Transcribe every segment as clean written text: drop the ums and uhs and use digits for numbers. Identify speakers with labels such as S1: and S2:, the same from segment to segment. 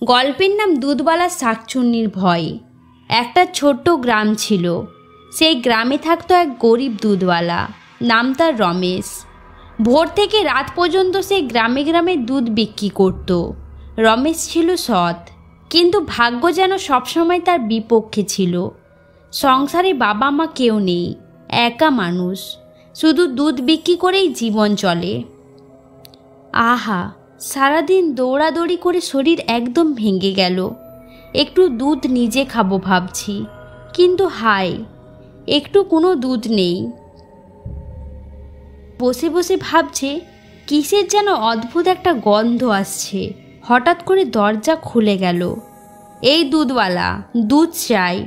S1: গল্পের নাম দুধওয়ালা শাকচুন্নির ভয়। একটা ছোট্ট গ্রাম ছিল। সেই গ্রামে থাকতো এক গরিব দুধওয়ালা, নাম তার রমেশ। ভোর থেকে রাত পর্যন্ত সে গ্রামে গ্রামে দুধ বিক্রি করত। রমেশ ছিল সৎ, কিন্তু ভাগ্য যেন সবসময় তার বিপক্ষে ছিল। সংসারে বাবা মা কেউ নেই, একা মানুষ, শুধু দুধ বিক্রি করেই জীবন চলে। আহা, সারাদিন দৌড়াদৌড়ি করে শরীর একদম ভেঙে গেল। একটু দুধ নিজে খাবো ভাবছি, কিন্তু হায়, একটু কোনো দুধ নেই। বসে বসে ভাবছে কিসের যেন অদ্ভুত একটা গন্ধ আসছে। হঠাৎ করে দরজা খুলে গেল। এই দুধওয়ালা, দুধ চাই,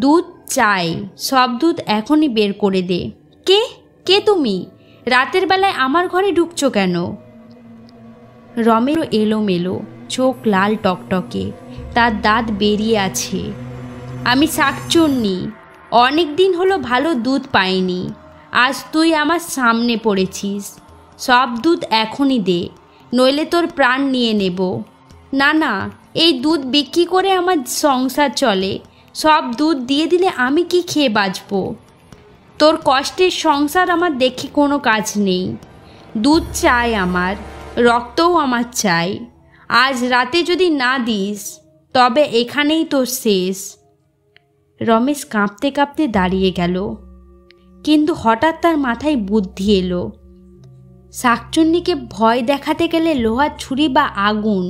S1: দুধ চাই, সব দুধ এখনই বের করে দে। কে কে তুমি? রাতের বেলায় আমার ঘরে ঢুকছো কেন? রমেরও এলোমেলো, চোখ লাল টকটকে, তার দাঁত বেরিয়ে আছে। আমি শাকচুন্নি, অনেক দিন হলো ভালো দুধ পাইনি। আজ তুই আমার সামনে পড়েছিস। সব দুধ এখনই দে, নইলে তোর প্রাণ নিয়ে নেব। না না, এই দুধ বিক্রি করে আমার সংসার চলে। সব দুধ দিয়ে দিলে আমি কি খেয়ে বাঁচব? তোর কষ্টের সংসার আমার দেখে কোনো কাজ নেই। দুধ চাই আমার, রক্তও আমার চাই। আজ রাতে যদি না দিস তবে এখানেই তোর শেষ। রমেশ কাঁপতে কাঁপতে দাঁড়িয়ে গেল, কিন্তু হঠাৎ তার মাথায় বুদ্ধি এলো। শাকচুন্নিকে ভয় দেখাতে গেলে লোহার ছুরি বা আগুন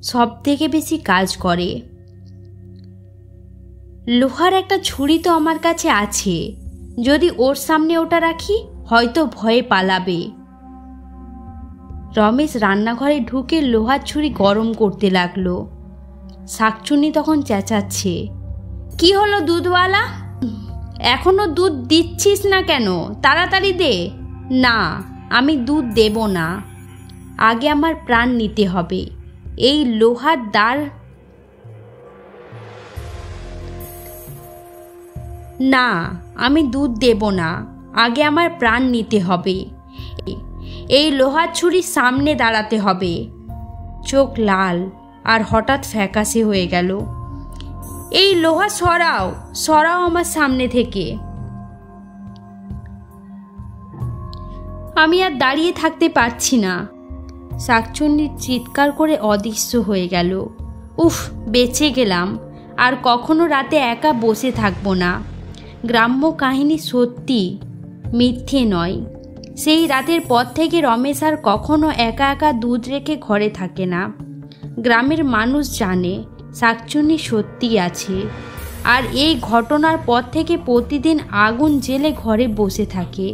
S1: সব থেকে বেশি কাজ করে। লোহার একটা ছুরি তো আমার কাছে আছে, যদি ওর সামনে ওটা রাখি হয়তো ভয়ে পালাবে। রমেশ রান্নাঘরে ঢুকে লোহার ছুরি গরম করতে লাগলো। শাকচুন্নি তখন চেঁচাচ্ছে, কি হলো দুধওয়ালা, এখনো দুধ দিচ্ছিস না কেন? তাড়াতাড়ি দে। না, আমি দুধ দেব না, আগে আমার প্রাণ নিতে হবে। এই লোহার দ্বার, না, আমি দুধ দেব না, আগে আমার প্রাণ নিতে হবে। এই লোহার ছুরির সামনে দাঁড়াতে হবে। চোখ লাল আর হঠাৎ ফ্যাকাশে হয়ে গেল। এই লোহা সরাও, সরাও আমার সামনে থেকে। আমি আর দাঁড়িয়ে থাকতে পারছি না। শাকচুন্নি চিৎকার করে অদৃশ্য হয়ে গেল। উফ, বেঁচে গেলাম, আর কখনো রাতে একা বসে থাকবো না। গ্রাম্য কাহিনী সত্যি, মিথ্যে নয়। সেই রাতের পর থেকে রমেশ আর কখনো একা একা দুধ রেখে ঘরে থাকে না। গ্রামের মানুষ জানে শাকচুন্নি সত্যি আছে, আর এই ঘটনার পর থেকে প্রতিদিন আগুন জেলে ঘরে বসে থাকে,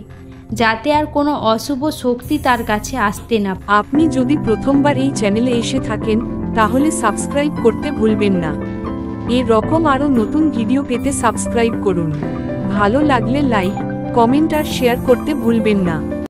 S1: যাতে আর কোনো অশুভ শক্তি তার কাছে আসতে না।
S2: আপনি যদি প্রথমবার এই চ্যানেলে এসে থাকেন তাহলে সাবস্ক্রাইব করতে ভুলবেন না। এরকম আরও নতুন ভিডিও পেতে সাবস্ক্রাইব করুন। ভালো লাগলে লাইক, কমেন্ট আর শেয়ার করতে ভুলবেন না।